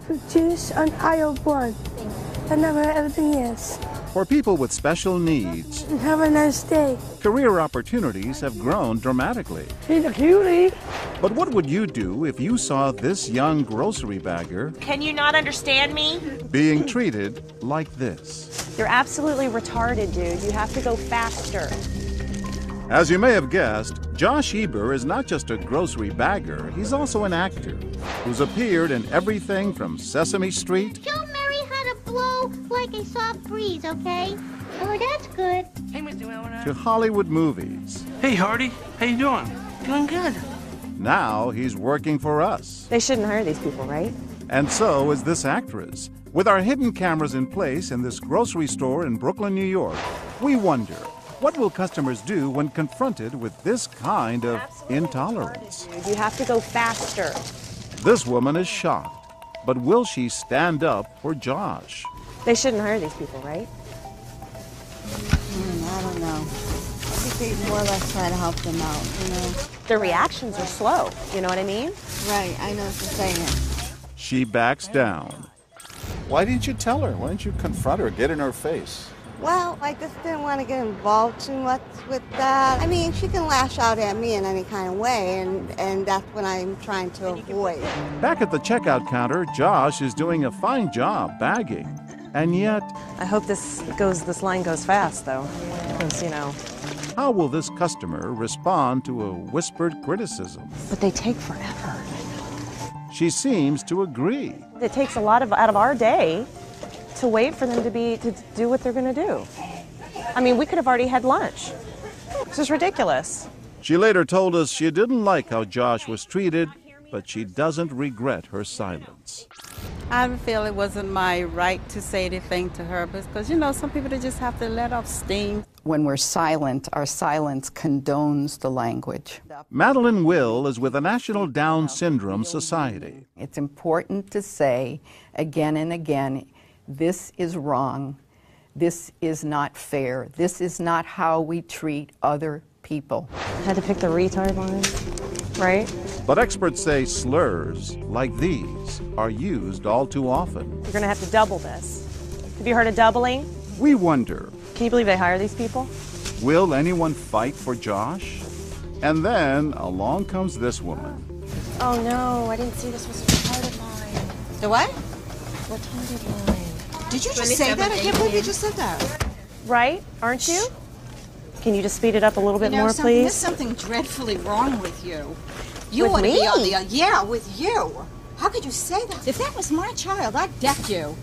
fruit juice on aisle 1. And now everything is. For people with special needs, Have a nice day. career opportunities have grown dramatically. He's a cutie. But what would you do if you saw this young grocery bagger Can you not understand me? being treated like this? You're absolutely retarded, dude. You have to go faster. As you may have guessed, Josh Eber is not just a grocery bagger, he's also an actor who's appeared in everything from Sesame Street Show Mary how to blow like a soft breeze, okay? Oh, that's good. Hey, Mr. Wilmer. to Hollywood movies. Hey, Hardy. How you doing? Doing good. Now he's working for us. They shouldn't hire these people, right? And so is this actress. With our hidden cameras in place in this grocery store in Brooklyn, New York, we wonder, what will customers do when confronted with this kind of intolerance? You have to go faster. This woman is shocked, but will she stand up for Josh? They shouldn't hire these people, right? I don't know. I think they more or less try to help them out, you know? Their reactions are slow. You know what I mean? Right, I know what you're saying. She backs down. Why didn't you tell her? Why didn't you confront her, get in her face? Well, I just didn't want to get involved too much with that. I mean, she can lash out at me in any kind of way, and that's what I'm trying to avoid. Back at the checkout counter, Josh is doing a fine job bagging. And yet, I hope this line goes fast, though. Because, you know. how will this customer respond to a whispered criticism? But they take forever. She seems to agree. It takes a lot out of our day to wait for them to do what they're going to do. I mean, we could have already had lunch. This is ridiculous. She later told us she didn't like how Josh was treated, but she doesn't regret her silence. I feel it wasn't my right to say anything to her because, you know, some people they just have to let off steam. When we're silent, our silence condones the language. Madeline Will is with the National Down Syndrome Society. It's important to say again and again, this is wrong, this is not fair, this is not how we treat other people. Had to pick the retard line, right? But experts say slurs like these are used all too often. You're going to have to double this. Have you heard of doubling? We wonder, Can you believe they hire these people? will anyone fight for Josh? And then along comes this woman. Oh no, I didn't see this was a retarded line. The what? Retarded line. Did you just say that? I can't believe you just said that. Right? Aren't you? Can you just speed it up a little bit more, There's please? something dreadfully wrong with you. You With ought to me? be on the yeah, with you. How could you say that? If that was my child, I'd deck you.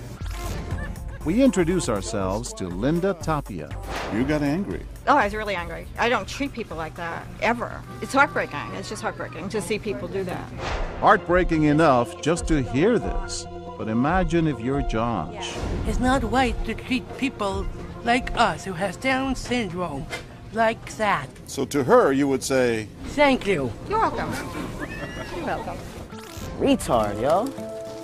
We introduce ourselves to Linda Tapia. You got angry. Oh, I was really angry. I don't treat people like that, ever. It's heartbreaking. It's just heartbreaking to see people do that. Heartbreaking enough just to hear this. But imagine if you're Josh. It's not right to treat people like us who has Down syndrome like that. So to her, you would say, Thank you. You're welcome. You're welcome. Retard, yo.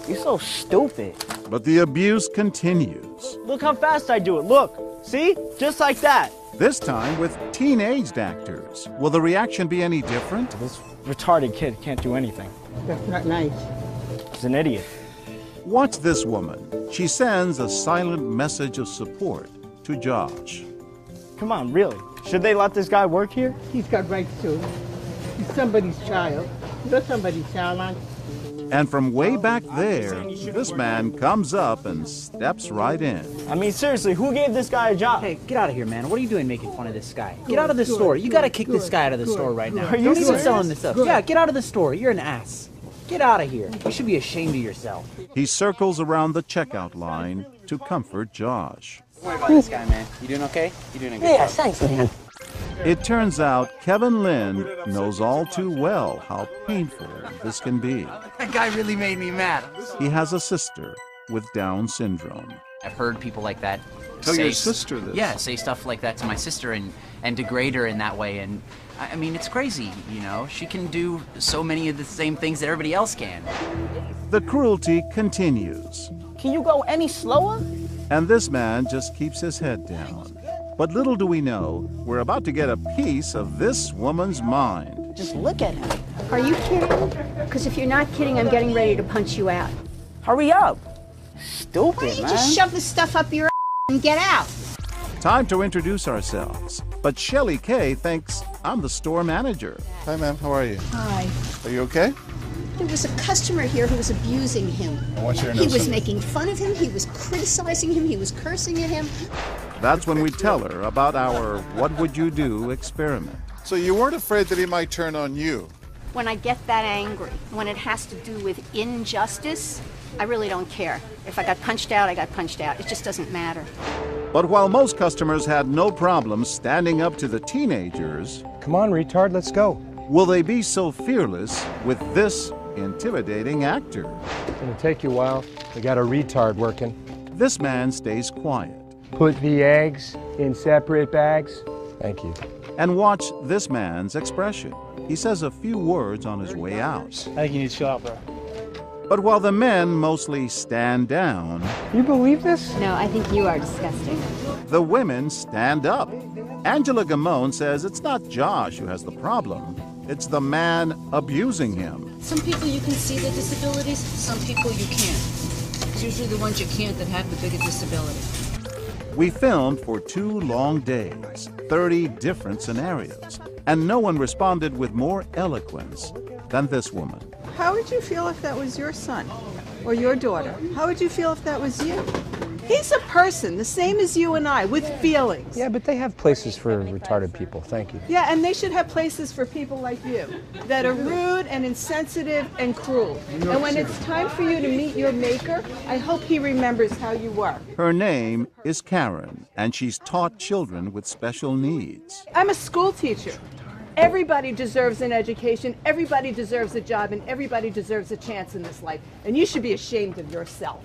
You're so stupid. but the abuse continues. Look how fast I do it. Look. See? Just like that. This time with teenaged actors. Will the reaction be any different? This retarded kid can't do anything. That's not nice. He's an idiot. Watch this woman. She sends a silent message of support to Josh. Come on, really? Should they let this guy work here? He's got rights too. He's somebody's child. You're somebody's child, aren't you? And from way back there, this man comes up and steps right in. I mean, seriously, who gave this guy a job? Hey, get out of here, man. What are you doing making fun of this guy? Get out of the store. You gotta kick this guy out of the store right now. Are you Don't even serious? selling this stuff. Yeah, get out of the store. You're an ass. Get out of here. You should be ashamed of yourself. He circles around the checkout line to comfort Josh. Don't worry about this guy, man. You doing okay? You doing a good job? Yeah, thanks, man. It turns out Kevin Lynn knows all too well how painful this can be. That guy really made me mad. He has a sister with Down syndrome. I've heard people like that Tell say your sister this. Yeah, say stuff like that to my sister and degrade her in that way. And I mean, it's crazy, you know. She can do so many of the same things that everybody else can. The cruelty continues. Can you go any slower? And this man just keeps his head down. But little do we know, we're about to get a piece of this woman's mind. Just look at him. Are you kidding? Because if you're not kidding, I'm getting ready to punch you out. Hurry up. Stupid, Why don't you man. just shove the stuff up your and get out? Time to introduce ourselves. But Shelly Kay thinks I'm the store manager. Hi, ma'am. How are you? Hi. Are you okay? There was a customer here who was abusing him. I want you to know He was something. making fun of him, he was criticizing him, he was cursing at him. That's when we tell her about our What Would You Do experiment. So you weren't afraid that he might turn on you? When I get that angry, when it has to do with injustice, I really don't care. If I got punched out, I got punched out. It just doesn't matter. But while most customers had no problem standing up to the teenagers, come on, retard, let's go. Will they be so fearless with this intimidating actor? It's gonna take you a while. We got a retard working. This man stays quiet. Put the eggs in separate bags. Thank you. And watch this man's expression. He says a few words on his way out. I think you need to chill out, bro. But while the men mostly stand down, you believe this? No, I think you are disgusting. The women stand up. Angela Gamone says it's not Josh who has the problem. It's the man abusing him. Some people you can see the disabilities, some people you can't. It's usually the ones you can't that have the bigger disability. We filmed for 2 long days, 30 different scenarios, and no one responded with more eloquence than this woman. How would you feel if that was your son or your daughter? How would you feel if that was you? He's a person, the same as you and I, with feelings. Yeah, but they have places for retarded people. Thank you. Yeah, and they should have places for people like you that are rude and insensitive and cruel. And when it's time for you to meet your maker, I hope he remembers how you were. Her name is Karen, and she's taught children with special needs. I'm a school teacher. Everybody deserves an education, everybody deserves a job, and everybody deserves a chance in this life. And you should be ashamed of yourself.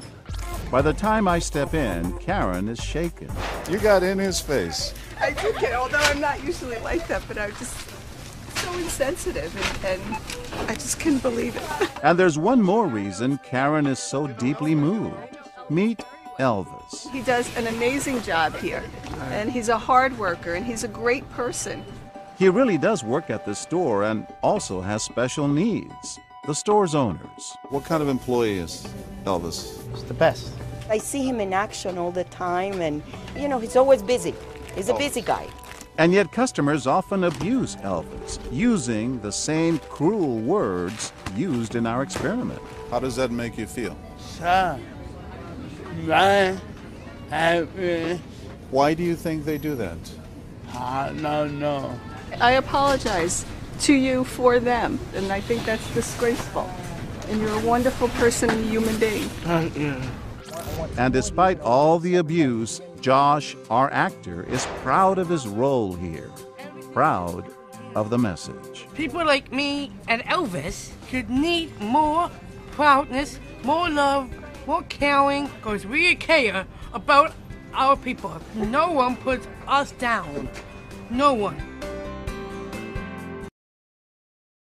By the time I step in, Karen is shaken. You got in his face. I do get, although I'm not usually like that, but I'm just so insensitive, and I just couldn't believe it. And there's one more reason Karen is so deeply moved. Meet Elvis. He does an amazing job here, and he's a hard worker, and he's a great person. He really does work at the store and also has special needs. The store's owners. What kind of employee is Elvis? He's the best. I see him in action all the time, and, you know, he's always busy. He's a busy guy. And yet customers often abuse Elvis, using the same cruel words used in our experiment. How does that make you feel? Why do you think they do that? No. I apologize to you for them, and I think that's disgraceful. And you're a wonderful person and a human being. And despite all the abuse, Josh, our actor, is proud of his role here. Proud of the message. People like me and Elvis could need more proudness, more love, more caring, because we care about our people. No one puts us down. No one.